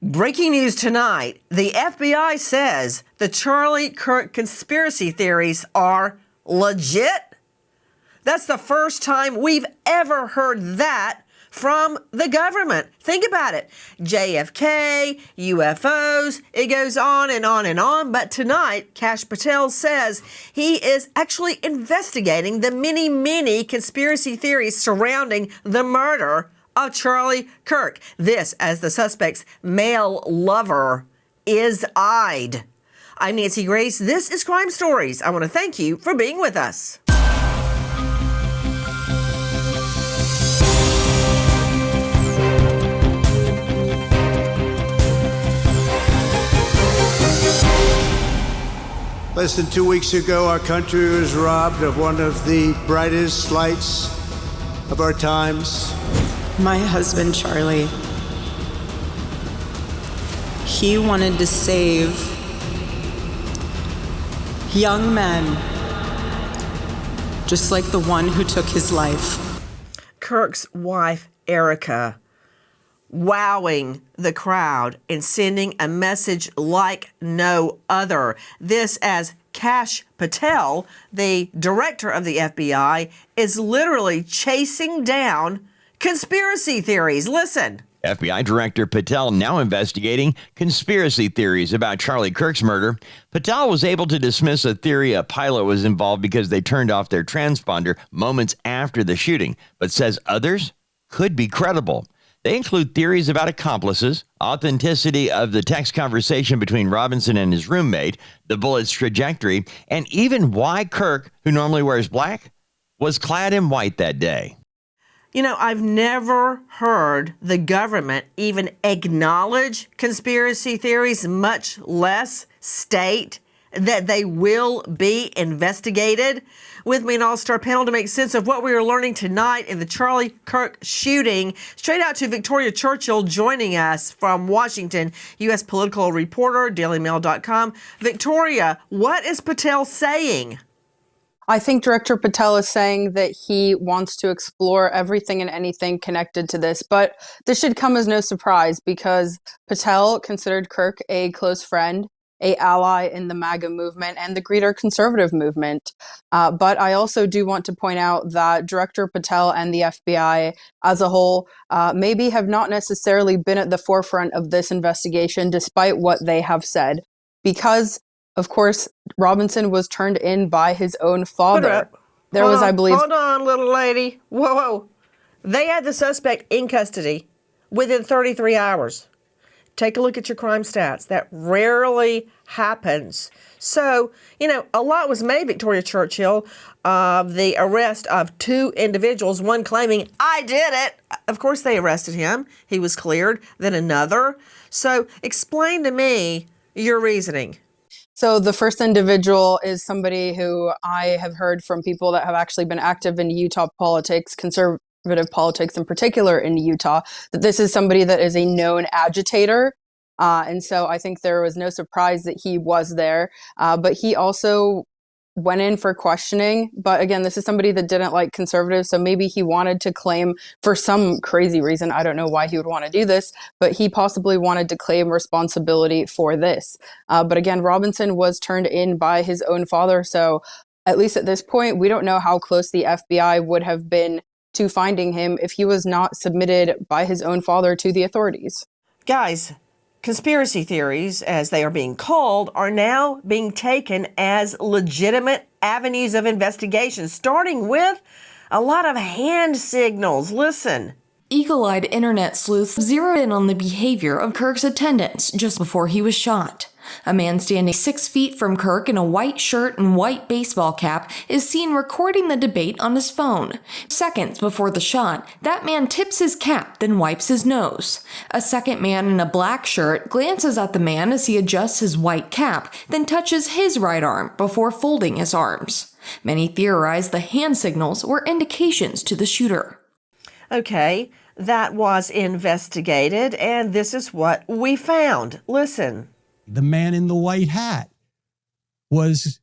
Breaking news tonight. The FBI says the Charlie Kirk conspiracy theories are legit. That's the first time we've ever heard that from the government. Think about it. JFK, UFOs, it goes on and on and on. But tonight, Kash Patel says he is actually investigating the many conspiracy theories surrounding the murder of Charlie Kirk. This as the suspect's male lover is eyed. I'm Nancy Grace. This is Crime Stories. I want to thank you for being with us. Less than 2 weeks ago, our country was robbed of one of the brightest lights of our times. My husband, Charlie, he wanted to save young men, just like the one who took his life. Kirk's wife, Erica, wowing the crowd and sending a message like no other. This as Kash Patel, the director of the FBI, is literally chasing down conspiracy theories. Listen. FBI Director Patel now investigating conspiracy theories about Charlie Kirk's murder. Patel was able to dismiss a theory a pilot was involved because they turned off their transponder moments after the shooting, but says others could be credible. They include theories about accomplices, authenticity of the text conversation between Robinson and his roommate, the bullet's trajectory, and even why Kirk, who normally wears black, was clad in white that day. You know, I've never heard the government even acknowledge conspiracy theories, much less state that they will be investigated. With me, an all-star panel to make sense of what we are learning tonight in the Charlie Kirk shooting. Straight out to Victoria Churchill joining us from Washington, U.S. political reporter, dailymail.com. Victoria, what is Patel saying? I think Director Patel is saying that he wants to explore everything and anything connected to this, but this should come as no surprise because Patel considered Kirk a close friend, an ally in the MAGA movement and the greater conservative movement. But I also do want to point out that Director Patel and the FBI as a whole maybe have not necessarily been at the forefront of this investigation, despite what they have said, because of course, Robinson was turned in by his own father. Hold on, little lady. Whoa. They had the suspect in custody within 33 hours. Take a look at your crime stats. That rarely happens. So, you know, a lot was made, Victoria Churchill, of the arrest of two individuals, one claiming, I did it. Of course, they arrested him. He was cleared. Then another. So explain to me your reasoning. So the first individual is somebody who I have heard from people that have actually been active in Utah politics, conservative politics in particular in Utah, that this is somebody that is a known agitator. And so I think there was no surprise that he was there. But he also went in for questioning. But again, this is somebody that didn't like conservatives. So maybe he wanted to claim for some crazy reason. I don't know why he would want to do this, but he possibly wanted to claim responsibility for this. But again, Robinson was turned in by his own father. So at least at this point, we don't know how close the FBI would have been to finding him if he was not submitted by his own father to the authorities. Guys, conspiracy theories, as they are being called, are now being taken as legitimate avenues of investigation, starting with a lot of hand signals. Listen. Eagle-eyed internet sleuths zeroed in on the behavior of Kirk's attendants just before he was shot. A man standing 6 feet from Kirk in a white shirt and white baseball cap is seen recording the debate on his phone. Seconds before the shot, that man tips his cap, then wipes his nose. A second man in a black shirt glances at the man as he adjusts his white cap, then touches his right arm before folding his arms. Many theorize the hand signals were indications to the shooter. Okay, that was investigated, and this is what we found. Listen. The man in the white hat was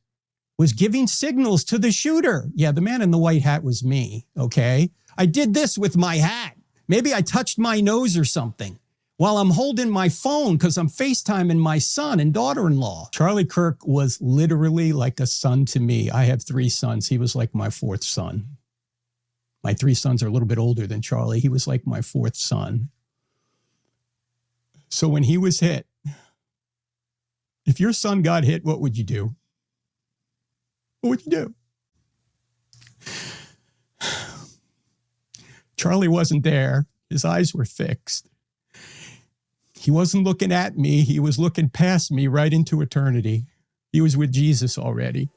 giving signals to the shooter. Yeah, the man in the white hat was me, okay? I did this with my hat. Maybe I touched my nose or something. while I'm holding my phone because I'm FaceTiming my son and daughter-in-law. Charlie Kirk was literally like a son to me. I have 3 sons. He was like my 4th son. My 3 sons are a little bit older than Charlie. He was like my 4th son. So when he was hit, if your son got hit, what would you do? What would you do? Charlie wasn't there. His eyes were fixed. He wasn't looking at me. He was looking past me right into eternity. He was with Jesus already.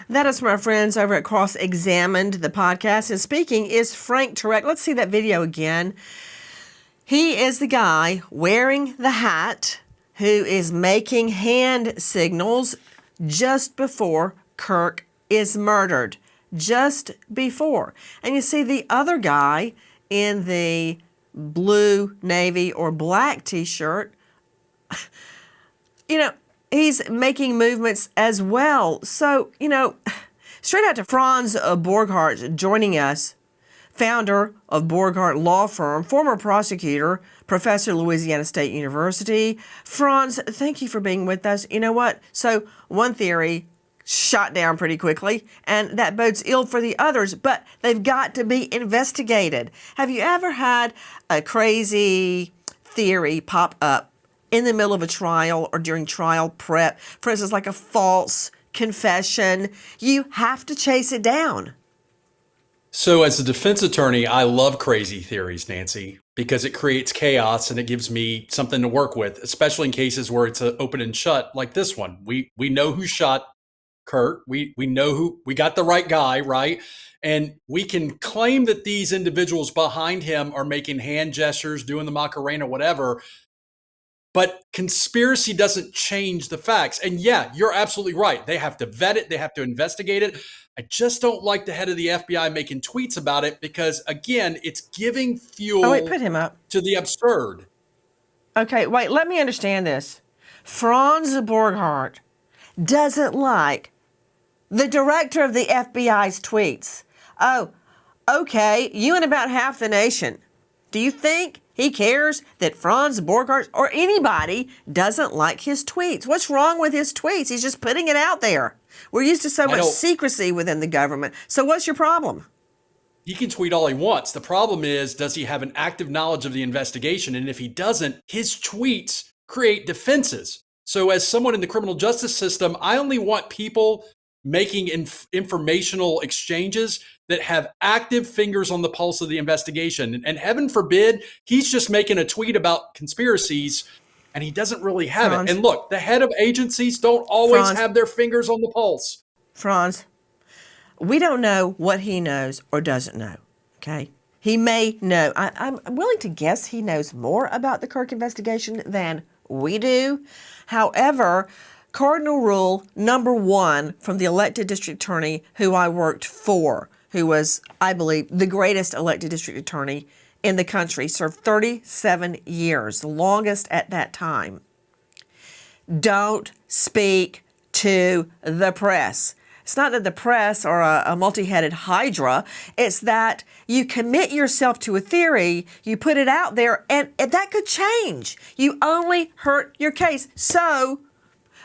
That is from our friends over at Cross Examined, the podcast. And speaking is Frank Turek. Let's see that video again. He is the guy wearing the hat who is making hand signals just before Kirk is murdered. Just before. And you see the other guy in the blue, navy, or black t-shirt, he's making movements as well. So, straight out to Franz Borghardt joining us, founder of Borghardt Law Firm, former prosecutor, professor at Louisiana State University. Franz, thank you for being with us. You know what? So one theory shot down pretty quickly, and that bodes ill for the others, but they've got to be investigated. Have you ever had a crazy theory pop up in the middle of a trial or during trial prep? For instance, like a false confession. You have to chase it down. So as a defense attorney, I love crazy theories, Nancy, because it creates chaos and it gives me something to work with, especially in cases where it's an open and shut like this one. We know who shot Kurt. We know we got the right guy, right? And we can claim that these individuals behind him are making hand gestures, doing the Macarena, whatever. But conspiracy doesn't change the facts. And yeah, you're absolutely right. They have to vet it. They have to investigate it. I just don't like the head of the FBI making tweets about it because, again, it's giving fuel put him up. to the absurd. Okay, wait, let me understand this. Franz Borghardt doesn't like the director of the FBI's tweets. Oh, okay, you and about half the nation. Do you think he cares that Franz Borghardt or anybody doesn't like his tweets? What's wrong with his tweets? He's just putting it out there. We're used to so much secrecy within the government. So what's your problem? He can tweet all he wants. The problem is, does he have an active knowledge of the investigation? And if he doesn't, his tweets create defenses. So as someone in the criminal justice system, I only want people making informational exchanges that have active fingers on the pulse of the investigation. And heaven forbid, he's just making a tweet about conspiracies and he doesn't really have it. And look, the head of agencies don't always have their fingers on the pulse. Franz, we don't know what he knows or doesn't know, okay? He may know. I'm willing to guess he knows more about the Kirk investigation than we do. However, cardinal rule number 1 from the elected district attorney who I worked for, who was, I believe, the greatest elected district attorney in the country, served 37 years, the longest at that time. Don't speak to the press. It's not that the press are a multi-headed hydra. It's that you commit yourself to a theory, you put it out there, and that could change. You only hurt your case. So,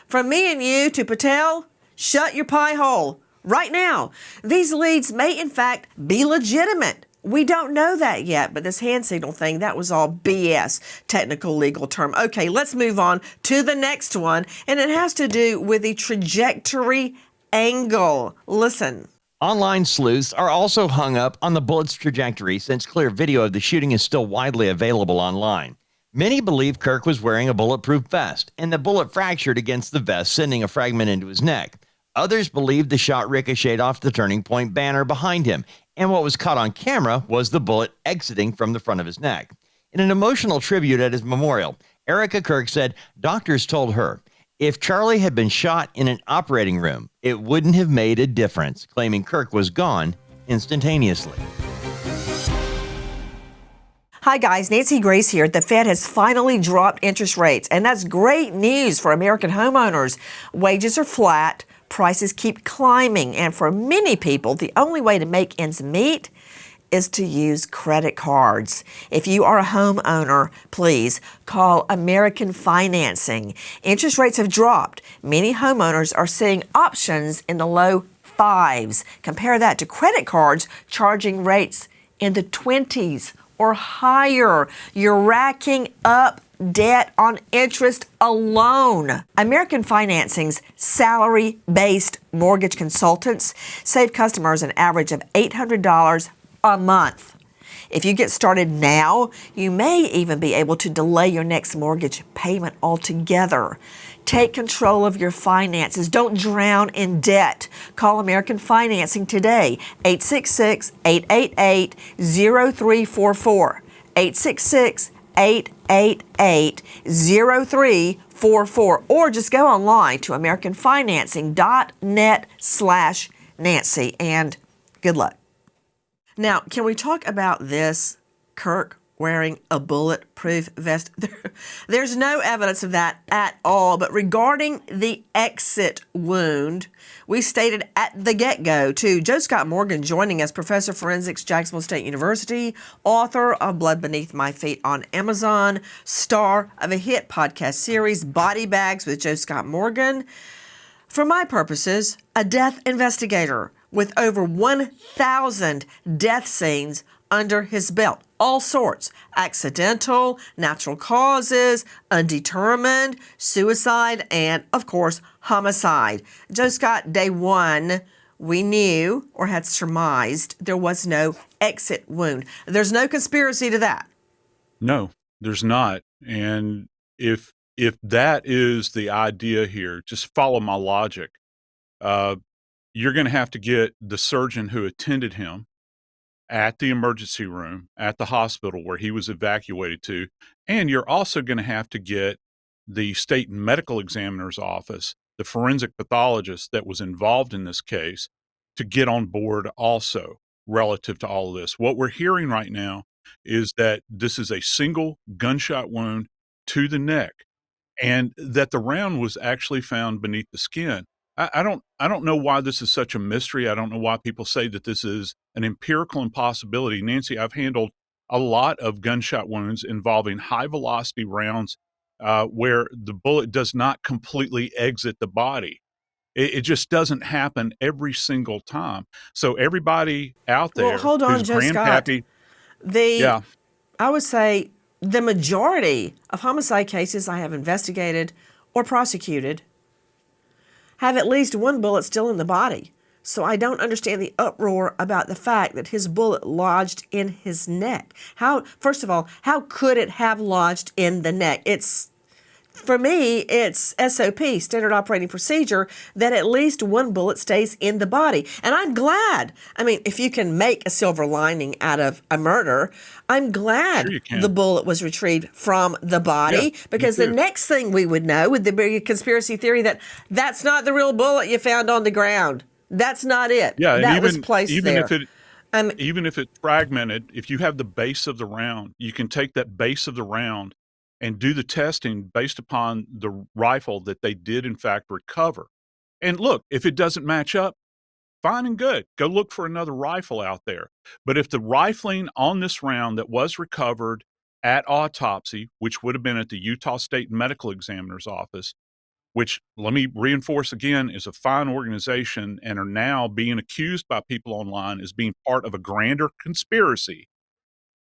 from me and you to Patel, shut your pie hole right now. These leads may, in fact, be legitimate. We don't know that yet, but this hand signal thing, that was all BS, technical legal term. Okay, let's move on to the next one, and it has to do with the trajectory angle. Listen. Online sleuths are also hung up on the bullet's trajectory since clear video of the shooting is still widely available online. Many believe Kirk was wearing a bulletproof vest, and the bullet fractured against the vest, sending a fragment into his neck. Others believe the shot ricocheted off the Turning Point banner behind him, and what was caught on camera was the bullet exiting from the front of his neck. In an emotional tribute at his memorial, Erica Kirk said doctors told her, if Charlie had been shot in an operating room, it wouldn't have made a difference, claiming Kirk was gone instantaneously. Hi guys, Nancy Grace here. The Fed has finally dropped interest rates, and that's great news for American homeowners. Wages are flat, prices keep climbing, and for many people, the only way to make ends meet is to use credit cards. If you are a homeowner, please call American Financing. Interest rates have dropped. Many homeowners are seeing options in the low fives. Compare that to credit cards charging rates in the 20s or higher. You're racking up debt on interest alone. American Financing's salary-based mortgage consultants save customers an average of $800 a month. If you get started now, you may even be able to delay your next mortgage payment altogether. Take control of your finances. Don't drown in debt. Call American Financing today, 866-888-0344, 866-888-0344, or just go online to americanfinancing.net/Nancy, and good luck. Now, can we talk about this? Kirk wearing a bulletproof vest. There's no evidence of that at all. But regarding the exit wound, we stated at the get-go, too. Joe Scott Morgan joining us, professor of forensics, Jacksonville State University, author of Blood Beneath My Feet on Amazon, star of a hit podcast series, Body Bags with Joe Scott Morgan. For my purposes, a death investigator with over 1,000 death scenes under his belt. All sorts: accidental, natural causes, undetermined, suicide, and, of course, homicide. Joe Scott, day one, we knew or had surmised there was no exit wound. There's no conspiracy to that. No, there's not. And if that is the idea here, just follow my logic. You're going to have to get the surgeon who attended him at the emergency room, at the hospital where he was evacuated to, and you're also going to have to get the state medical examiner's office, the forensic pathologist that was involved in this case, to get on board also relative to all of this. What we're hearing right now is that this is a single gunshot wound to the neck, and that the round was actually found beneath the skin. I don't know why this is such a mystery. I don't know why people say that this is an empirical impossibility. Nancy, I've handled a lot of gunshot wounds involving high velocity rounds where the bullet does not completely exit the body. It just doesn't happen every single time. So everybody out there, Well, hold on, who's Joe Scott. grandpappy, I would say the majority of homicide cases I have investigated or prosecuted have at least one bullet still in the body. So I don't understand the uproar about the fact that his bullet lodged in his neck. First of all, how could it have lodged in the neck? For me, it's SOP, standard operating procedure, that at least one bullet stays in the body. And I'm glad. I mean, if you can make a silver lining out of a murder, I'm glad the bullet was retrieved from the body, because the next thing we would know would be a conspiracy theory that that's not the real bullet you found on the ground. That's not it. Yeah, that was placed there. Even if it's fragmented, if you have the base of the round, you can take that base of the round and do the testing based upon the rifle that they did in fact recover. And look, if it doesn't match up, fine and good. Go look for another rifle out there. But if the rifling on this round that was recovered at autopsy, which would have been at the Utah State Medical Examiner's office, which, let me reinforce again, is a fine organization and are now being accused by people online as being part of a grander conspiracy.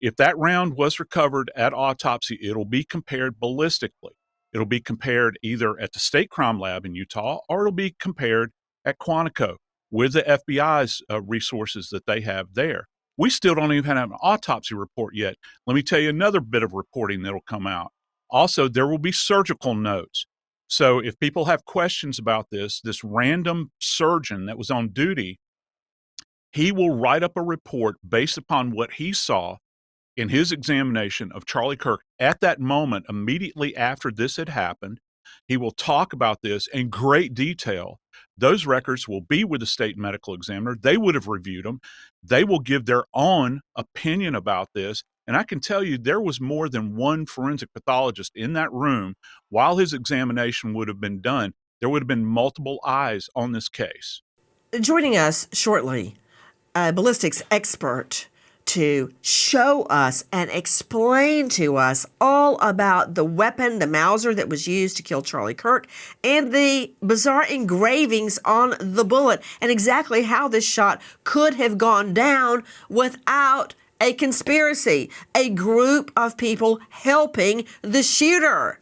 If that round was recovered at autopsy, it'll be compared ballistically. It'll be compared either at the state crime lab in Utah, or it'll be compared at Quantico with the FBI's resources that they have there. We still don't even have an autopsy report yet. Let me tell you another bit of reporting that'll come out. Also, there will be surgical notes. So if people have questions about this random surgeon that was on duty, he will write up a report based upon what he saw in his examination of Charlie Kirk at that moment, immediately after this had happened. He will talk about this in great detail. Those records will be with the state medical examiner. They would have reviewed them. They will give their own opinion about this. And I can tell you there was more than one forensic pathologist in that room while his examination would have been done. There would have been multiple eyes on this case. Joining us shortly, a ballistics expert to show us and explain to us all about the weapon, the Mauser that was used to kill Charlie Kirk, and the bizarre engravings on the bullet, and exactly how this shot could have gone down without a conspiracy, a group of people helping the shooter.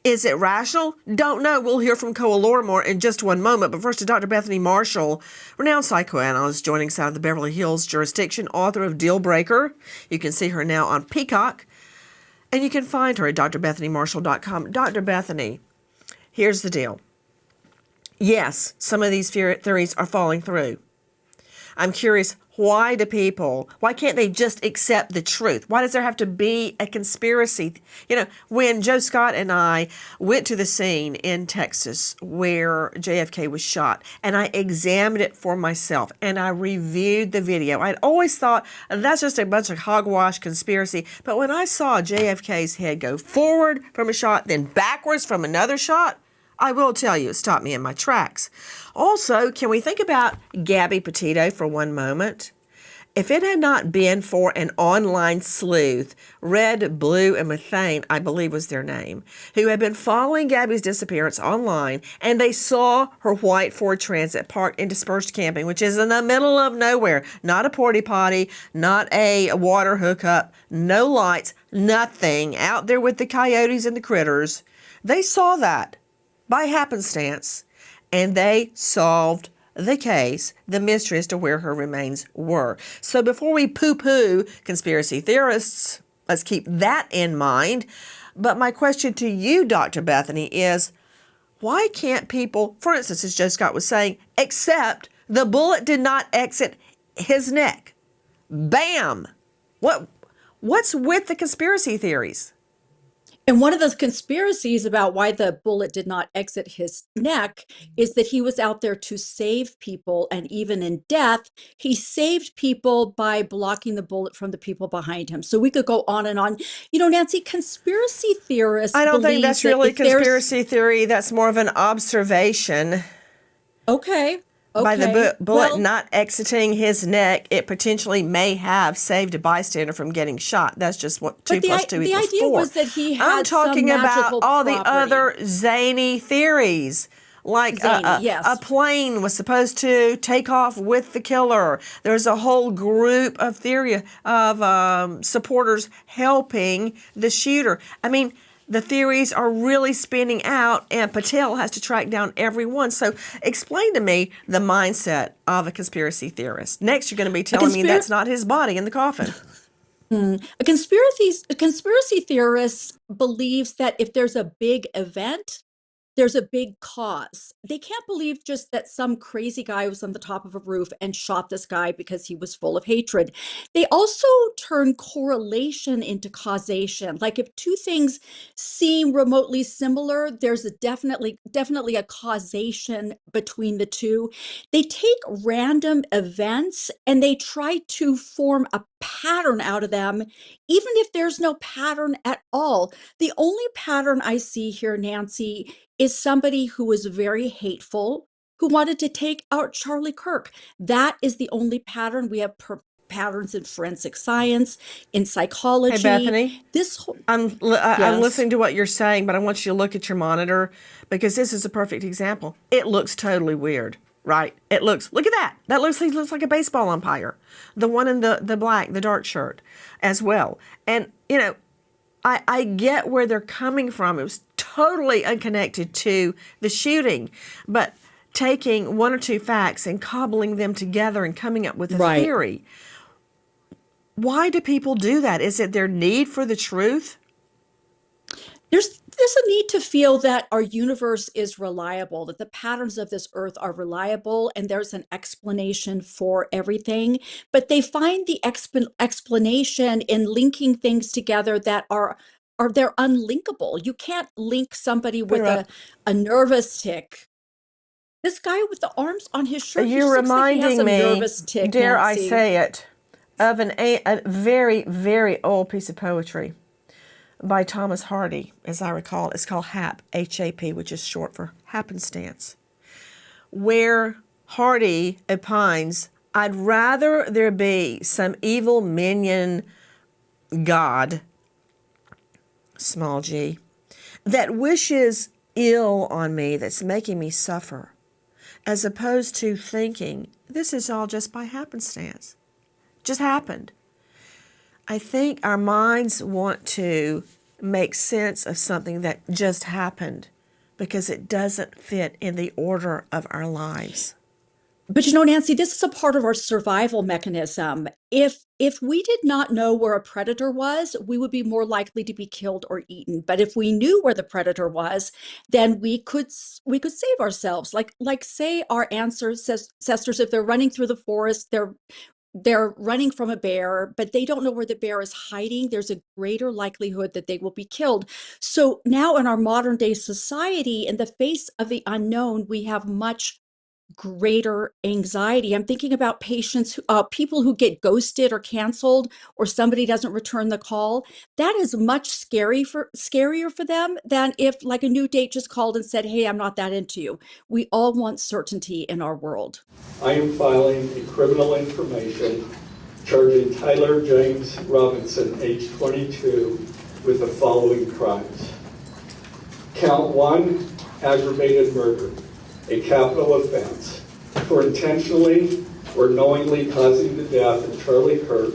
Is it rational? Don't know. We'll hear from Koa Lorimore in just one moment. But first to Dr. Bethany Marshall, renowned psychoanalyst joining us out of the Beverly Hills jurisdiction, author of Dealbreaker. You can see her now on Peacock. And you can find her at drbethanymarshall.com. Dr. Bethany, here's the deal. Yes, some of these theories are falling through. I'm curious, why can't they just accept the truth? Why does there have to be a conspiracy? You know, when Joe Scott and I went to the scene in Texas where JFK was shot, and I examined it for myself, and I reviewed the video, I'd always thought that's just a bunch of hogwash conspiracy. But when I saw JFK's head go forward from a shot, then backwards from another shot, I will tell you, it stopped me in my tracks. Also, can we think about Gabby Petito for one moment? If it had not been for an online sleuth, Red, Blue, and Methane, I believe was their name, who had been following Gabby's disappearance online, and they saw her white Ford Transit parked in dispersed camping, which is in the middle of nowhere, not a porta potty, not a water hookup, no lights, nothing, out there with the coyotes and the critters. They saw that by happenstance, and they solved the case, the mystery as to where her remains were. So before we poo-poo conspiracy theorists, let's keep that in mind. But my question to you, Dr. Bethany, is why can't people, for instance, as Joe Scott was saying, accept the bullet did not exit his neck? Bam! What's with the conspiracy theories? And one of the conspiracies about why the bullet did not exit his neck is that he was out there to save people. And even in death, he saved people by blocking the bullet from the people behind him. So we could go on and on. You know, Nancy, conspiracy theorists I don't think believe that's that really if there's- conspiracy theory. That's more of an observation. Okay. By the bullet Well, not exiting his neck, it potentially may have saved a bystander from getting shot. That's just what 2 But plus 2 the equals idea 4. was that he had I'm talking some about magical all the property. other zany theories. Like Zany, yes. a plane was supposed to take off with the killer. There's a whole group of theory of supporters helping the shooter. I mean, the theories are really spinning out, and Patel has to track down every one. So explain to me the mindset of a conspiracy theorist. Next, you're going to be telling me that's not his body in the coffin. A conspiracy theorist believes that if there's a big event, there's a big cause. They can't believe just that some crazy guy was on the top of a roof and shot this guy because he was full of hatred. They also turn correlation into causation. Like if two things seem remotely similar, there's definitely a causation between the two. They take random events and they try to form a pattern out of them, even if there's no pattern at all. The only pattern I see here, Nancy, is somebody who was very hateful, who wanted to take out Charlie Kirk. That is the only pattern. We have patterns in forensic science, in psychology. Hey, Bethany, I'm Yes. listening to what you're saying, but I want you to look at your monitor because this is a perfect example. It looks totally weird, right? Look at that. He looks like a baseball umpire. The one in the black, the dark shirt as well. And, you know, I get where they're coming from. It was totally unconnected to the shooting, but taking one or two facts and cobbling them together and coming up with a Right. theory. Why do people do that? Is it their need for the truth? There's a need to feel that our universe is reliable, that the patterns of this earth are reliable, and there's an explanation for everything. But they find the explanation in linking things together that are they're unlinkable. You can't link somebody with a nervous tick. This guy with the arms on his shirt, he You're just looks like he has reminding a me, nervous tick, dare I Nancy. say it, of a very, very old piece of poetry by Thomas Hardy, as I recall. It's called HAP, H-A-P, which is short for happenstance, where Hardy opines, I'd rather there be some evil minion God, small g, that wishes ill on me, that's making me suffer, as opposed to thinking this is all just by happenstance. Just happened. I think our minds want to make sense of something that just happened because it doesn't fit in the order of our lives. But Nancy, this is a part of our survival mechanism. If we did not know where a predator was, we would be more likely to be killed or eaten. But if we knew where the predator was, then we could save ourselves. Like say our ancestors, if they're running through the forest, they're running from a bear, but they don't know where the bear is hiding. There's a greater likelihood that they will be killed. So now in our modern day society, in the face of the unknown, we have much greater anxiety. I'm thinking about patients, people who get ghosted or canceled, or somebody doesn't return the call. That is much scarier for them than if like a new date just called and said, "Hey, I'm not that into you." We all want certainty in our world. I am filing a criminal information charging Tyler James Robinson, age 22, with the following crimes. Count 1, aggravated murder, a capital offense, for intentionally or knowingly causing the death of Charlie Kirk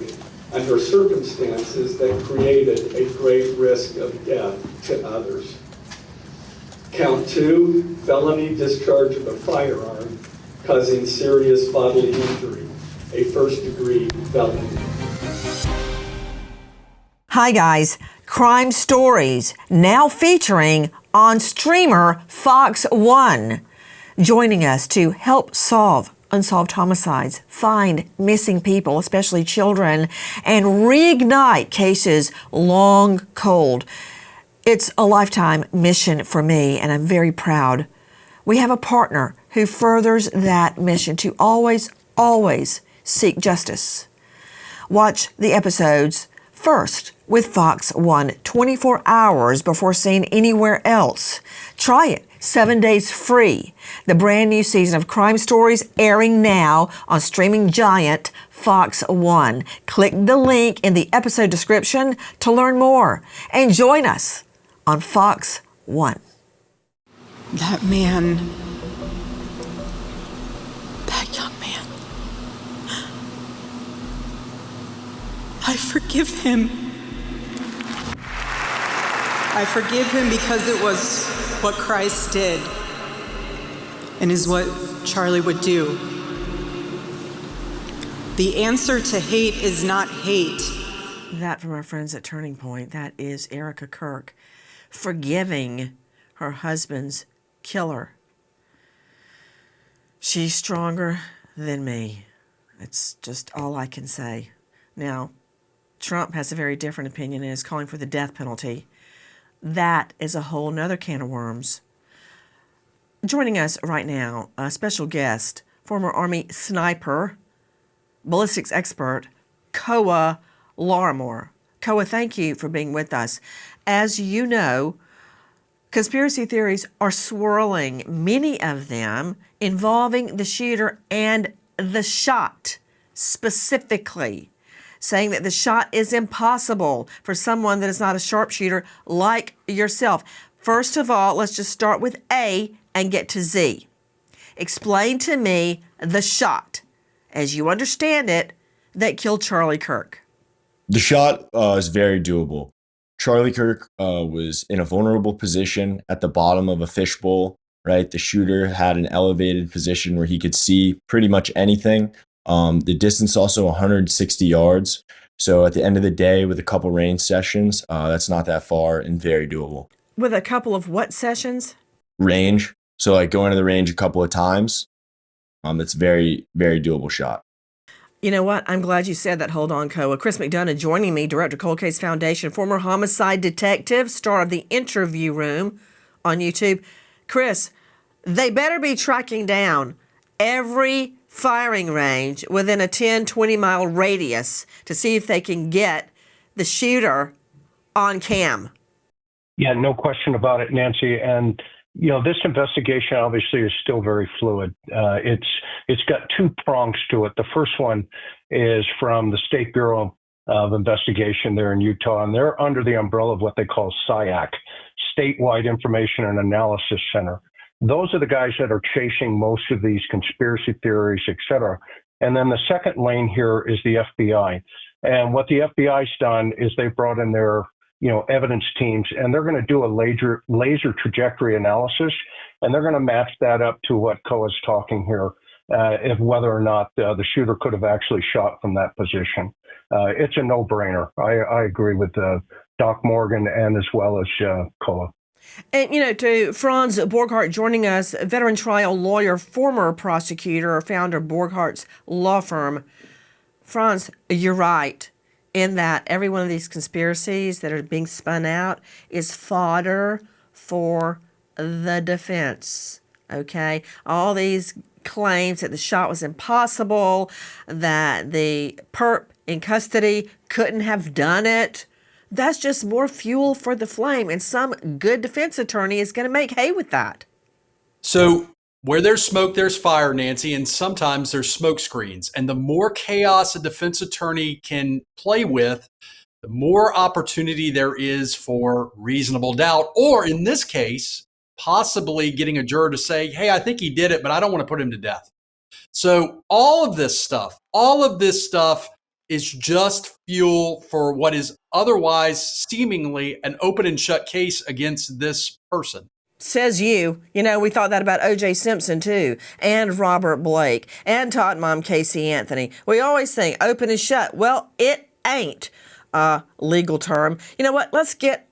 under circumstances that created a grave risk of death to others. Count 2, felony discharge of a firearm causing serious bodily injury, a first-degree felony. Hi guys, Crime Stories, now featuring on streamer Fox One. Joining us to help solve unsolved homicides, find missing people, especially children, and reignite cases long cold. It's a lifetime mission for me, and I'm very proud. We have a partner who furthers that mission to always, always seek justice. Watch the episodes first with Fox One 24 hours before seeing anywhere else. Try it. 7 days free. The brand new season of Crime Stories airing now on streaming giant Fox One. Click the link in the episode description to learn more and join us on Fox One. That man, that young man, I forgive him. I forgive him because it was what Christ did and is what Charlie would do. The answer to hate is not hate. That from our friends at Turning Point, that is Erica Kirk forgiving her husband's killer. She's stronger than me. It's just all I can say. Now, Trump has a very different opinion and is calling for the death penalty. That is a whole nother can of worms. Joining us right now, a special guest, former Army sniper, ballistics expert, Koa Larimore. Koa, thank you for being with us. As you know, conspiracy theories are swirling, many of them involving the shooter and the shot specifically, saying that the shot is impossible for someone that is not a sharpshooter like yourself. First of all, let's just start with A and get to Z. Explain to me the shot, as you understand it, that killed Charlie Kirk. The shot is very doable. Charlie Kirk was in a vulnerable position at the bottom of a fishbowl, right? The shooter had an elevated position where he could see pretty much anything. The distance also 160 yards. So at the end of the day, with a couple range sessions, that's not that far and very doable. With a couple of what sessions? Range. So like going to the range a couple of times, it's very, very doable shot. You know what? I'm glad you said that. Hold on, Koa. Chris McDonough joining me, Director Cold Case Foundation, former homicide detective, star of The Interview Room on YouTube. Chris, they better be tracking down every firing range within a 10, 20-mile radius to see if they can get the shooter on cam. Yeah, no question about it, Nancy. And This investigation obviously is still very fluid. It's got two prongs to it. The first one is from the State Bureau of Investigation there in Utah, and they're under the umbrella of what they call SIAC, Statewide Information and Analysis Center. Those are the guys that are chasing most of these conspiracy theories, et cetera. And then the second lane here is the FBI. And what the FBI's done is they've brought in their evidence teams, and they're going to do a laser trajectory analysis, and they're going to match that up to what Koa's talking here, if whether or not the shooter could have actually shot from that position. It's a no-brainer. I agree with Doc Morgan and as well as Koa. And, to Franz Borghardt joining us, veteran trial lawyer, former prosecutor, founder of Borghardt's law firm. Franz, you're right in that every one of these conspiracies that are being spun out is fodder for the defense, okay? All these claims that the shot was impossible, that the perp in custody couldn't have done it, that's just more fuel for the flame, and some good defense attorney is going to make hay with that. So where there's smoke, there's fire, Nancy, and sometimes there's smoke screens. And the more chaos a defense attorney can play with, the more opportunity there is for reasonable doubt, or in this case, possibly getting a juror to say, hey, I think he did it, but I don't want to put him to death. So all of this stuff is just fuel for what is otherwise seemingly an open and shut case against this person. Says you. We thought that about O.J. Simpson, too, and Robert Blake, and Tot Mom Casey Anthony. We always think open and shut. Well, it ain't a legal term. You know what? Let's get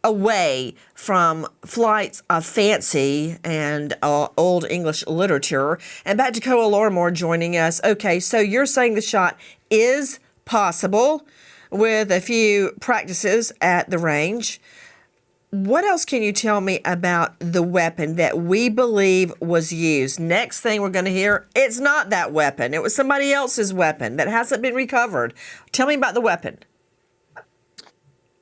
away from flights of fancy and old English literature and back to Koa Lorimore joining us. Okay, so you're saying the shot is possible with a few practices at the range. What else can you tell me about the weapon that we believe was used? Next thing we're going to hear, it's not that weapon. It was somebody else's weapon that hasn't been recovered. Tell me about the weapon.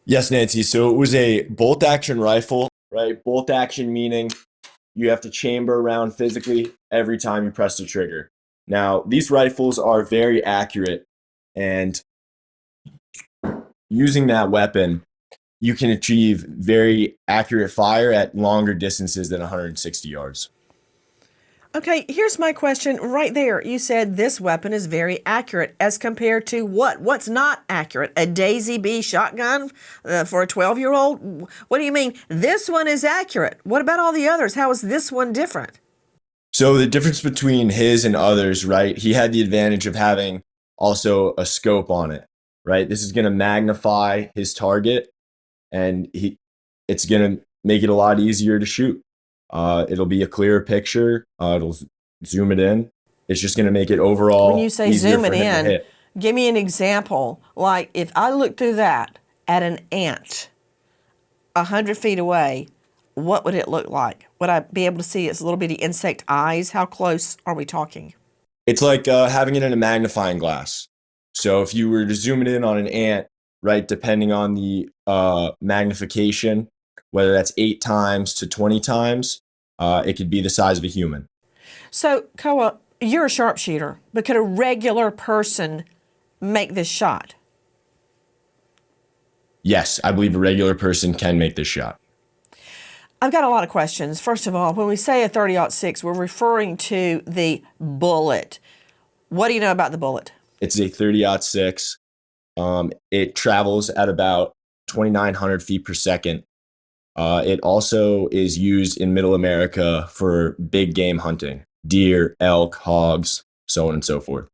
Yes, Nancy. So it was a bolt action rifle, right? Bolt action meaning you have to chamber around physically every time you press the trigger. Now, these rifles are very accurate, and using that weapon, you can achieve very accurate fire at longer distances than 160 yards. Okay, here's my question right there. You said this weapon is very accurate as compared to what? What's not accurate? A Daisy B shotgun for a 12-year-old? What do you mean? This one is accurate. What about all the others? How is this one different? So the difference between his and others, right? He had the advantage of having also a scope on it, right? This is going to magnify his target, and it's going to make it a lot easier to shoot. It'll be a clearer picture. It'll zoom it in. It's just going to make it overall when you say easier zoom it for him to in, hit. Give me an example. Like if I look through that at an ant 100 feet away, what would it look like? Would I be able to see its little bitty insect eyes? How close are we talking? It's like having it in a magnifying glass. So if you were to zoom it in on an ant, right, depending on the magnification, whether that's 8 times to 20 times, it could be the size of a human. So, Koa, you're a sharpshooter, but could a regular person make this shot? Yes, I believe a regular person can make this shot. I've got a lot of questions. First of all, when we say a 30-06, we're referring to the bullet. What do you know about the bullet? It's a 30-06. It travels at about 2,900 feet per second. It also is used in Middle America for big game hunting, deer, elk, hogs, so on and so forth.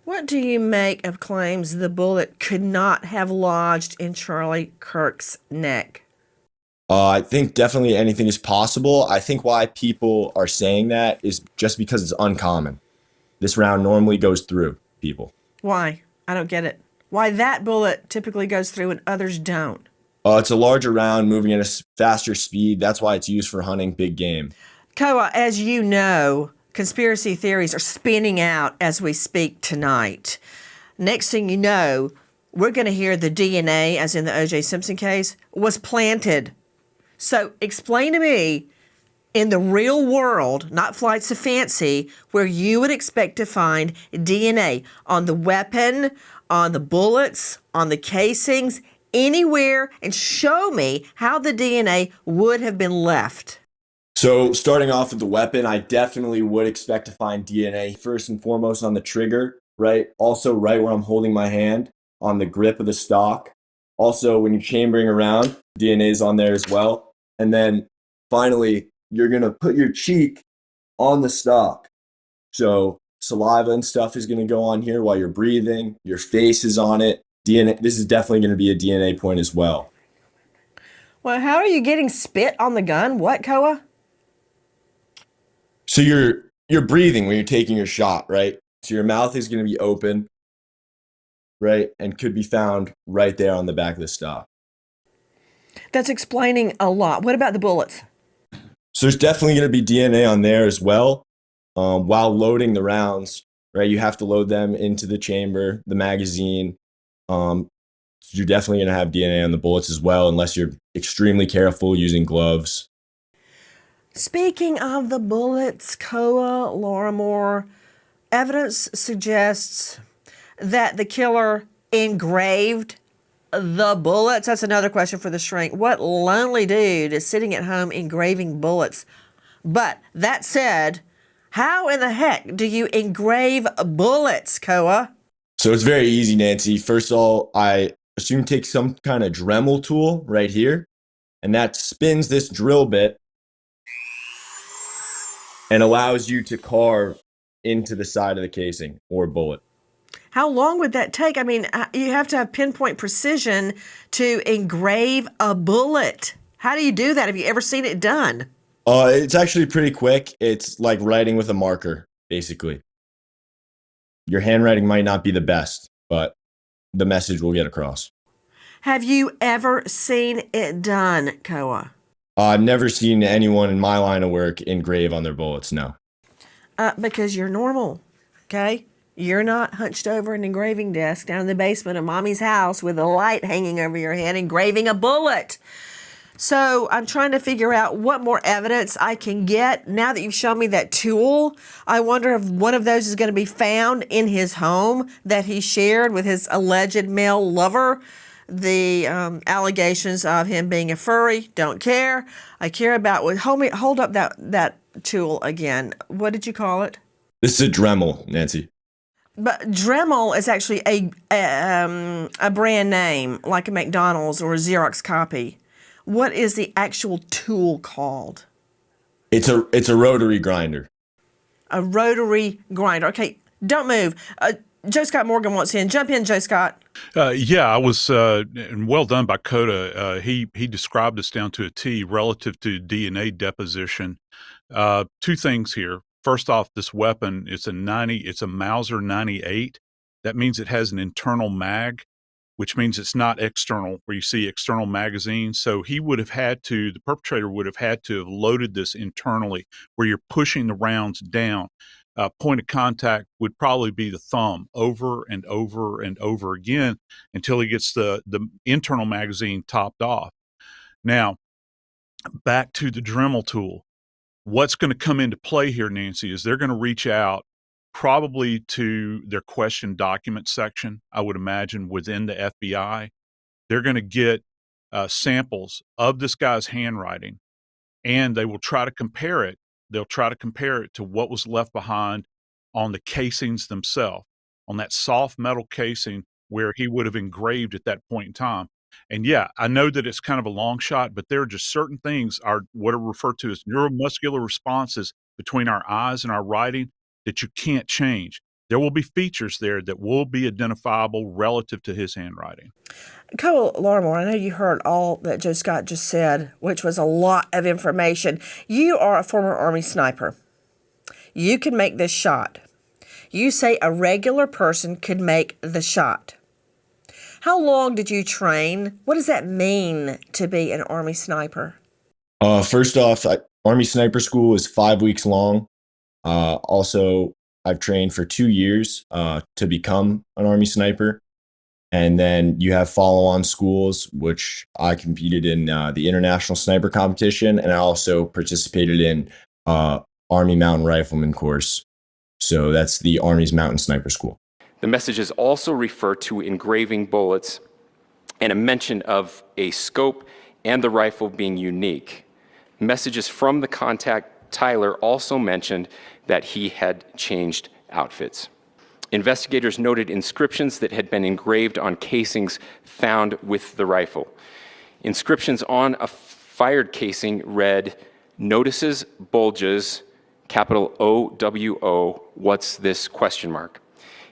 What do you make of claims the bullet could not have lodged in Charlie Kirk's neck? I think definitely anything is possible. I think why people are saying that is just because it's uncommon. This round normally goes through people. Why? I don't get it. Why that bullet typically goes through and others don't? It's a larger round moving at a faster speed. That's why it's used for hunting big game. Koa, as you know, conspiracy theories are spinning out as we speak tonight. Next thing you know, we're going to hear the DNA, as in the O.J. Simpson case, was planted. So explain to me, in the real world, not flights of fancy, where you would expect to find DNA on the weapon, on the bullets, on the casings, anywhere, and show me how the DNA would have been left. So starting off with the weapon, I definitely would expect to find DNA first and foremost on the trigger, right? Also right where I'm holding my hand on the grip of the stock. Also, when you're chambering around, DNA is on there as well. And then finally, you're going to put your cheek on the stock. So saliva and stuff is going to go on here while you're breathing. Your face is on it. DNA. This is definitely going to be a DNA point as well. Well, how are you getting spit on the gun? What, Koa? So you're breathing when you're taking your shot, right? So your mouth is going to be open, right? And could be found right there on the back of the stock. That's explaining a lot. What about the bullets? So there's definitely going to be DNA on there as well. While loading the rounds, right? You have to load them into the chamber, the magazine. So you're definitely going to have DNA on the bullets as well, unless you're extremely careful using gloves. Speaking of the bullets, Koa Lorimore, evidence suggests that the killer engraved the bullets. That's another question for the shrink. What lonely dude is sitting at home engraving bullets? But that said, how in the heck do you engrave bullets, Koa? So it's very easy, Nancy. First of all, I assume take some kind of Dremel tool right here, and that spins this drill bit and allows you to carve into the side of the casing or bullet. How long would that take? I mean, you have to have pinpoint precision to engrave a bullet. How do you do that? Have you ever seen it done? It's actually pretty quick. It's like writing with a marker, basically. Your handwriting might not be the best, but the message will get across. Have you ever seen it done, Koa? I've never seen anyone in my line of work engrave on their bullets, no. Because you're normal, okay? You're not hunched over an engraving desk down in the basement of mommy's house with a light hanging over your head engraving a bullet. So I'm trying to figure out what more evidence I can get. Now that you've shown me that tool, I wonder if one of those is going to be found in his home that he shared with his alleged male lover. The allegations of him being a furry, don't care. I care about what. Hold up that tool again. What did you call it? This is a Dremel, Nancy. But Dremel is actually a brand name, like a McDonald's or a Xerox copy. What is the actual tool called? It's a rotary grinder. A rotary grinder. Okay, don't move. Joe Scott Morgan wants in. Jump in, Joe Scott. Yeah, I was, and well done by Coda. He described this down to a T relative to DNA deposition. Two things here. First off, this weapon, it's a Mauser 98. That means it has an internal mag, which means it's not external, where you see external magazines. So the perpetrator would have had to have loaded this internally, where you're pushing the rounds down. Point of contact would probably be the thumb over and over and over again until he gets the internal magazine topped off. Now, back to the Dremel tool. What's going to come into play here, Nancy, is they're going to reach out probably to their question document section, I would imagine, within the FBI. They're going to get samples of this guy's handwriting, and they will try to compare it. They'll try to compare it to what was left behind on the casings themselves, on that soft metal casing where he would have engraved at that point in time. And yeah, I know that it's kind of a long shot, but there are just certain things are what are referred to as neuromuscular responses between our eyes and our writing that you can't change. There will be features there that will be identifiable relative to his handwriting. Koa Lorimore, I know you heard all that Joe Scott just said, which was a lot of information. You are a former Army sniper. You can make this shot. You say a regular person could make the shot. How long did you train? What does that mean to be an Army sniper? First off, Army Sniper School is 5 weeks long. Also, I've trained for 2 years to become an Army sniper. And then you have follow-on schools, which I competed in the international sniper competition, and I also participated in Army Mountain Rifleman course. So that's the Army's Mountain Sniper School. The messages also refer to engraving bullets and a mention of a scope and the rifle being unique. Messages from the contact, Tyler, also mentioned that he had changed outfits. Investigators noted inscriptions that had been engraved on casings found with the rifle. Inscriptions on a fired casing read, "Notices, bulges, capital OWO, what's this, question mark."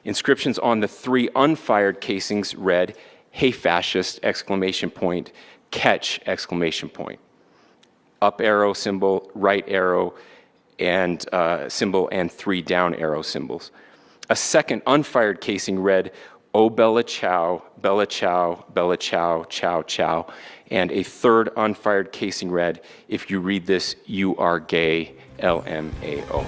Inscriptions on the 3 unfired casings read, "Hey fascist, exclamation point, catch, exclamation point." Up arrow symbol, right arrow and symbol, and 3 down arrow symbols. A second unfired casing read, "Oh Bella Chow, Bella Chow, Bella Chow, Chow Chow." And a third unfired casing read, "If you read this, you are gay, LMAO."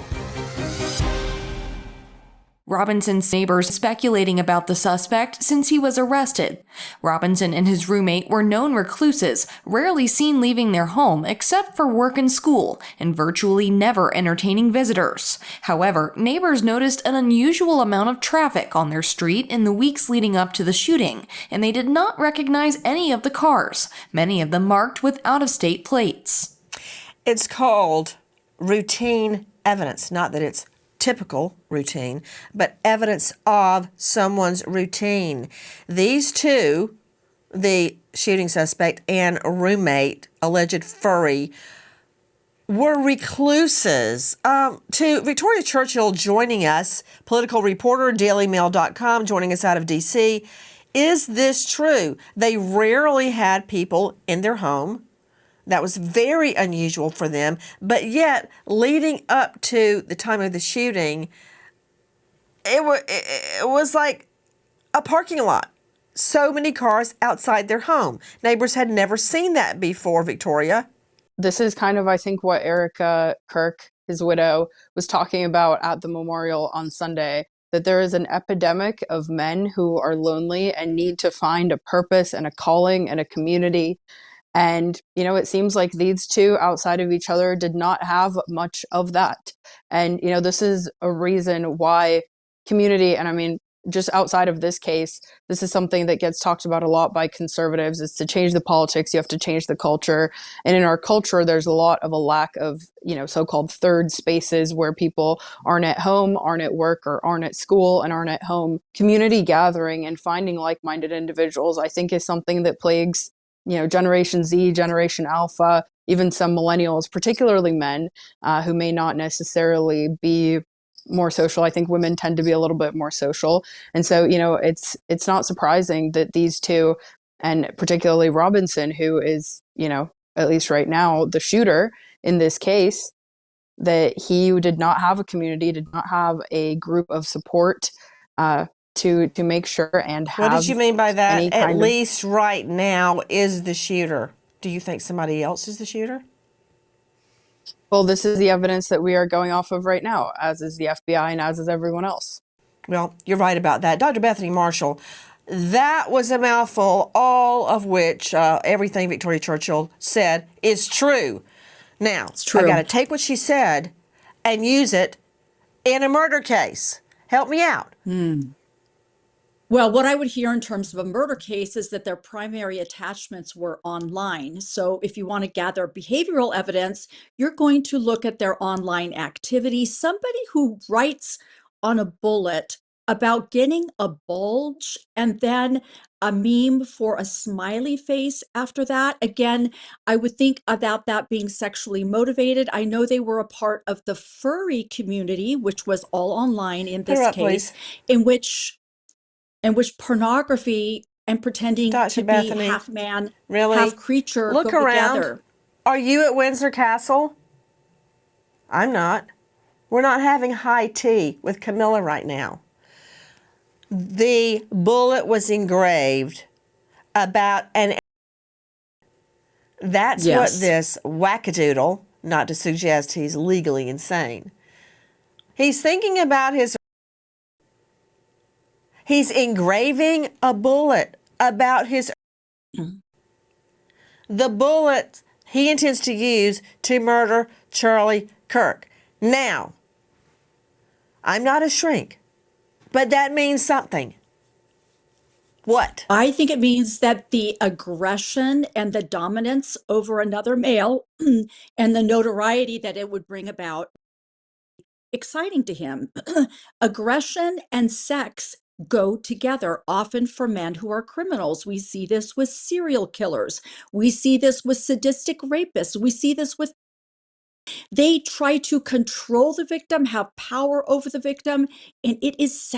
Robinson's neighbors speculating about the suspect since he was arrested. Robinson and his roommate were known recluses, rarely seen leaving their home except for work and school, and virtually never entertaining visitors. However, neighbors noticed an unusual amount of traffic on their street in the weeks leading up to the shooting, and they did not recognize any of the cars, many of them marked with out-of-state plates. It's called routine evidence, not that it's typical routine, but evidence of someone's routine. These two, the shooting suspect and roommate, alleged furry, were recluses. To Victoria Churchill joining us, political reporter, dailymail.com, joining us out of D.C. Is this true? They rarely had people in their home. That was very unusual for them. But yet, leading up to the time of the shooting, it was like a parking lot. So many cars outside their home. Neighbors had never seen that before, Victoria. This is kind of, I think, what Erica Kirk, his widow, was talking about at the memorial on Sunday, that there is an epidemic of men who are lonely and need to find a purpose and a calling and a community. And, you know, it seems like these two outside of each other did not have much of that. And, you know, this is a reason why community, and I mean, just outside of this case, this is something that gets talked about a lot by conservatives, is to change the politics, you have to change the culture. And in our culture, there's a lot of a lack of, you know, so-called third spaces where people aren't at home, aren't at work, or aren't at school and aren't at home. Community gathering and finding like-minded individuals, I think, is something that plagues, you know, Generation Z, Generation Alpha, even some millennials, particularly men, who may not necessarily be more social. I think women tend to be a little bit more social. And so, you know, it's not surprising that these two, and particularly Robinson, who is, you know, at least right now, the shooter in this case, that he did not have a community, did not have a group of support to make sure and have. What did you mean by that? At of, least right now is the shooter. Do you think somebody else is the shooter? Well, this is the evidence that we are going off of right now, as is the FBI and as is everyone else. Well, you're right about that. Dr. Bethany Marshall, that was a mouthful, all of which everything Victoria Churchill said is true. Now, It's true. I got to take what she said and use it in a murder case. Help me out. Well, what I would hear in terms of a murder case is that their primary attachments were online. So if you want to gather behavioral evidence, you're going to look at their online activity. Somebody who writes on a bullet about getting a bulge and then a meme for a smiley face after that. Again, I would think about that being sexually motivated. I know they were a part of the furry community, which was all online in Put her this up, case, please. in which pornography and pretending Dr. to Bethany, be half man, really? half creature Look go around. together. Are you at Windsor Castle? I'm not. We're not having high tea with Camilla right now. The bullet was engraved about an... That's Yes. what this wackadoodle, not to suggest he's legally insane, he's thinking about He's engraving a bullet about his the bullet he intends to use to murder Charlie Kirk. Now, I'm not a shrink, but that means something. What? I think it means that the aggression and the dominance over another male and the notoriety that it would bring about exciting to him. Aggression and sex go together, often for men who are criminals. We see this with serial killers. We see this with sadistic rapists. We see this with they try to control the victim, have power over the victim, and it is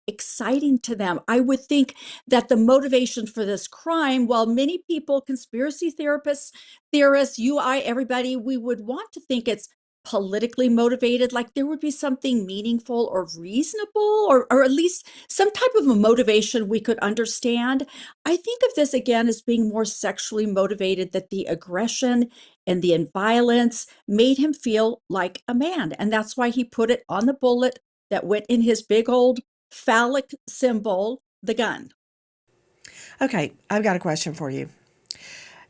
exciting to them. I would think that the motivation for this crime, while many people, conspiracy theorists, you, I, everybody, we would want to think it's politically motivated, like there would be something meaningful or reasonable, or at least some type of a motivation we could understand. I think of this again as being more sexually motivated, that the aggression and the violence made him feel like a man. And that's why he put it on the bullet that went in his big old phallic symbol, the gun. Okay, I've got a question for you.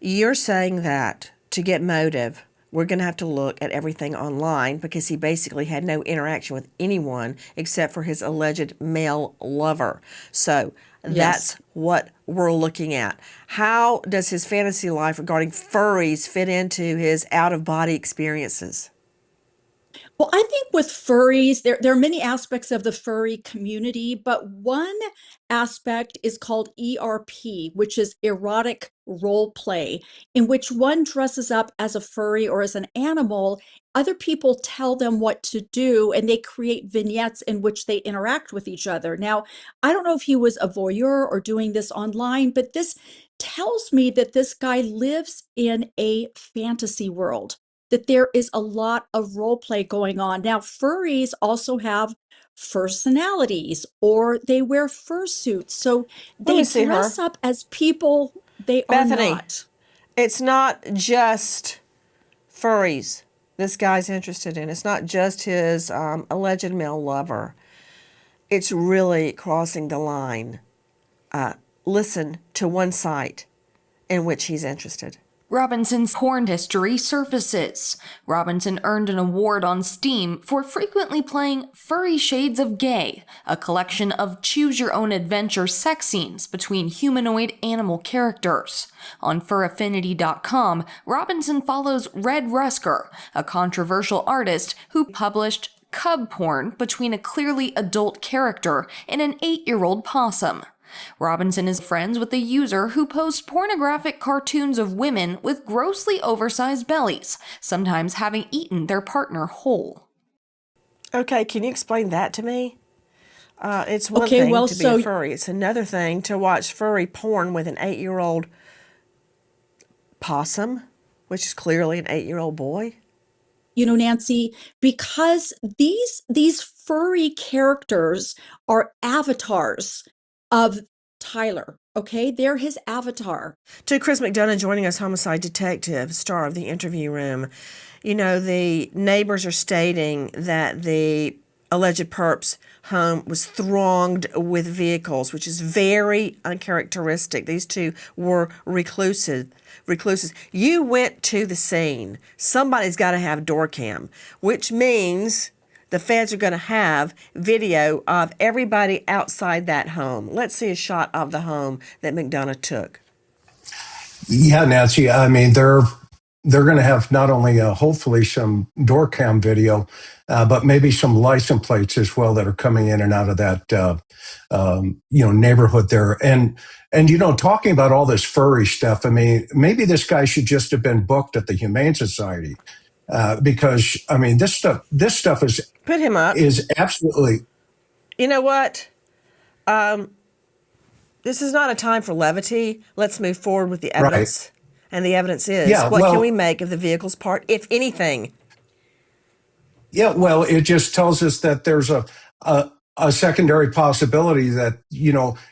You're saying that to get motive, we're going to have to look at everything online because he basically had no interaction with anyone except for his alleged male lover. So that's what we're looking at. How does his fantasy life regarding furries fit into his out-of-body experiences? Well, I think with furries, there are many aspects of the furry community, but one aspect is called ERP, which is erotic role play, in which one dresses up as a furry or as an animal. Other people tell them what to do, and they create vignettes in which they interact with each other. Now, I don't know if he was a voyeur or doing this online, but this tells me that this guy lives in a fantasy world, that there is a lot of role play going on. Now, furries also have personalities, or they wear fursuits. So they dress up as people they Bethany, are not. It's not just furries this guy's interested in. It's not just his alleged male lover. It's really crossing the line. Listen to one site in which he's interested. Robinson's porn history surfaces. Robinson earned an award on Steam for frequently playing Furry Shades of Gay, a collection of choose-your-own-adventure sex scenes between humanoid animal characters. On furaffinity.com, Robinson follows Red Rusker, a controversial artist who published cub porn between a clearly adult character and an 8-year-old possum. Robinson is friends with a user who posts pornographic cartoons of women with grossly oversized bellies, sometimes having eaten their partner whole. Okay, can you explain that to me? It's one thing to be a furry. It's another thing to watch furry porn with an 8-year-old possum, which is clearly an 8-year-old boy. You know, Nancy, because these furry characters are avatars of Tyler, okay? They're his avatar. To Chris McDonough joining us, homicide detective, star of The Interview Room. You know, the neighbors are stating that the alleged perp's home was thronged with vehicles, which is very uncharacteristic. These two were recluses. You went to the scene. Somebody's got to have door cam, which means the feds are going to have video of everybody outside that home. Let's see a shot of the home that McDonough took. Yeah, Nancy. I mean, they're going to have not only hopefully some door cam video, but maybe some license plates as well that are coming in and out of that neighborhood there. And talking about all this furry stuff, I mean, maybe this guy should just have been booked at the Humane Society. Because I mean, this stuff is put him up is absolutely. You know what? This is not a time for levity. Let's move forward with the evidence, and the evidence is what can we make of the vehicle's part, if anything? Yeah, well, it just tells us that there's a secondary possibility that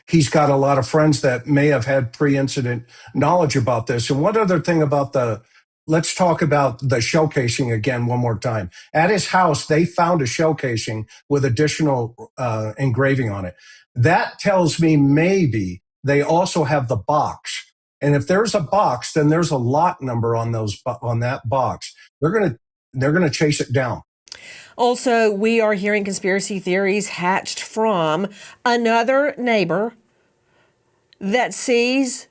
he's got a lot of friends that may have had pre-incident knowledge about this. And one other thing about the let's talk about the shell casing again one more time. At his house, they found a shell casing with additional engraving on it. That tells me maybe they also have the box. And if there's a box, then there's a lot number on that box. They're gonna chase it down. Also, we are hearing conspiracy theories hatched from another neighbor that sees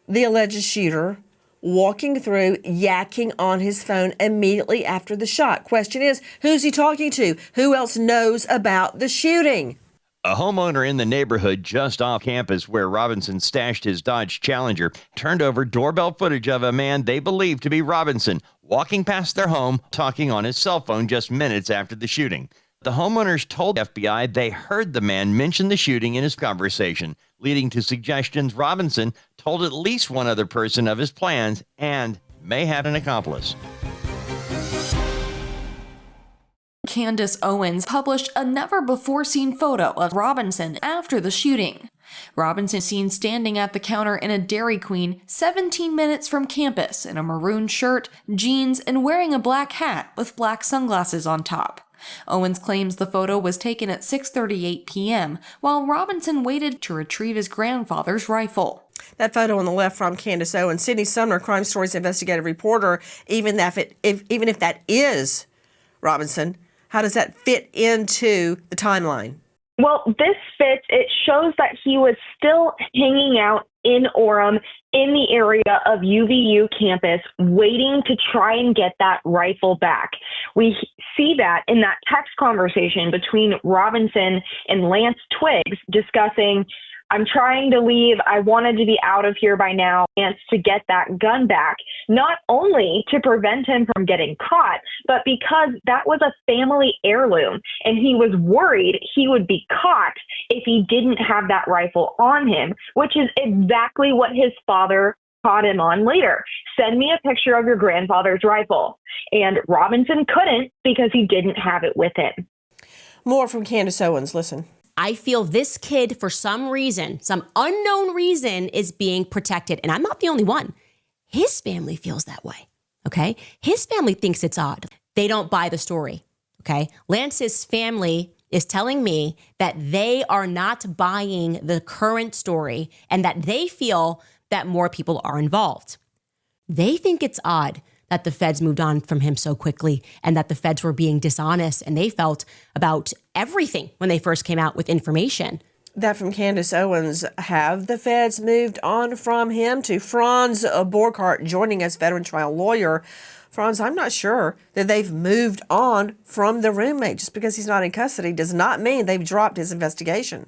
the alleged shooter walking through, yakking on his phone immediately after the shot. Question is, who's he talking to? Who else knows about the shooting? A homeowner in the neighborhood just off campus where Robinson stashed his Dodge Challenger turned over doorbell footage of a man they believe to be Robinson walking past their home, talking on his cell phone just minutes after the shooting. The homeowners told FBI they heard the man mention the shooting in his conversation, leading to suggestions Robinson told at least one other person of his plans and may have an accomplice. Candace Owens published a never-before-seen photo of Robinson after the shooting. Robinson seen standing at the counter in a Dairy Queen 17 minutes from campus in a maroon shirt, jeans, and wearing a black hat with black sunglasses on top. Owens claims the photo was taken at 6:38 p.m. while Robinson waited to retrieve his grandfather's rifle. That photo on the left from Candace Owens, Sydney Sumner, Crime Stories investigative reporter. Even if that is Robinson, how does that fit into the timeline? Well, this fits. It shows that he was still hanging out in Orem, in the area of UVU campus, waiting to try and get that rifle back. We see that in that text conversation between Robinson and Lance Twiggs discussing, I'm trying to leave. I wanted to be out of here by now, and to get that gun back, not only to prevent him from getting caught, but because that was a family heirloom, and he was worried he would be caught if he didn't have that rifle on him, which is exactly what his father caught him on later. Send me a picture of your grandfather's rifle. And Robinson couldn't because he didn't have it with him. More from Candace Owens. Listen. I feel this kid, for some reason, some unknown reason, is being protected. And I'm not the only one. His family feels that way, okay? His family thinks it's odd. They don't buy the story, okay? Lance's family is telling me that they are not buying the current story and that they feel that more people are involved. They think it's odd that the feds moved on from him so quickly and that the feds were being dishonest, and they felt about everything when they first came out with information. That from Candace Owens. Have the feds moved on from him? To Franz Borghardt joining us, veteran trial lawyer. Franz, I'm not sure that they've moved on from the roommate. Just because he's not in custody does not mean they've dropped his investigation.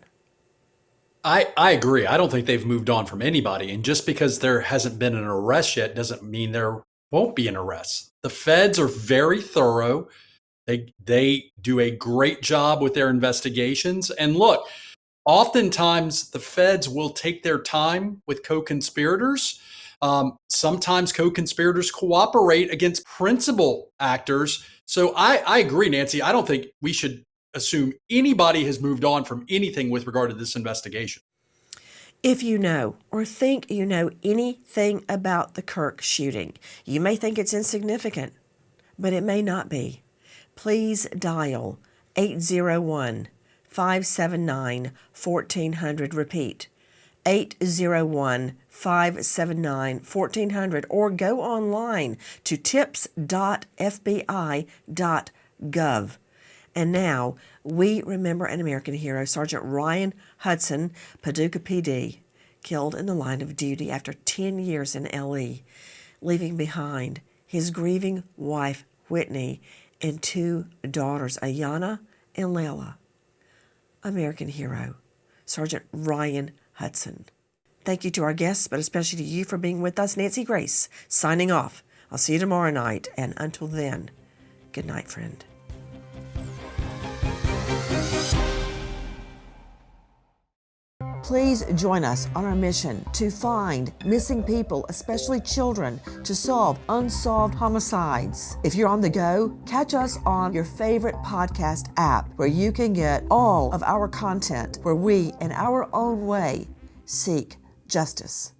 I agree. I don't think they've moved on from anybody. And just because there hasn't been an arrest yet doesn't mean there won't be an arrest. The feds are very thorough. They do a great job with their investigations. And look, oftentimes the feds will take their time with co-conspirators. Sometimes co-conspirators cooperate against principal actors. So I agree, Nancy. I don't think we should assume anybody has moved on from anything with regard to this investigation. If you know or think you know anything about the Kirk shooting, you may think it's insignificant, but it may not be. Please dial 801-579-1400. Repeat, 801-579-1400, or go online to tips.fbi.gov. And now, we remember an American hero, Sergeant Ryan Hudson, Paducah PD, killed in the line of duty after 10 years in LE, leaving behind his grieving wife, Whitney, and 2 daughters, Ayanna and Layla. American hero, Sergeant Ryan Hudson. Thank you to our guests, but especially to you for being with us. Nancy Grace, signing off. I'll see you tomorrow night, and until then, good night, friend. Please join us on our mission to find missing people, especially children, to solve unsolved homicides. If you're on the go, catch us on your favorite podcast app, where you can get all of our content, where we, in our own way, seek justice.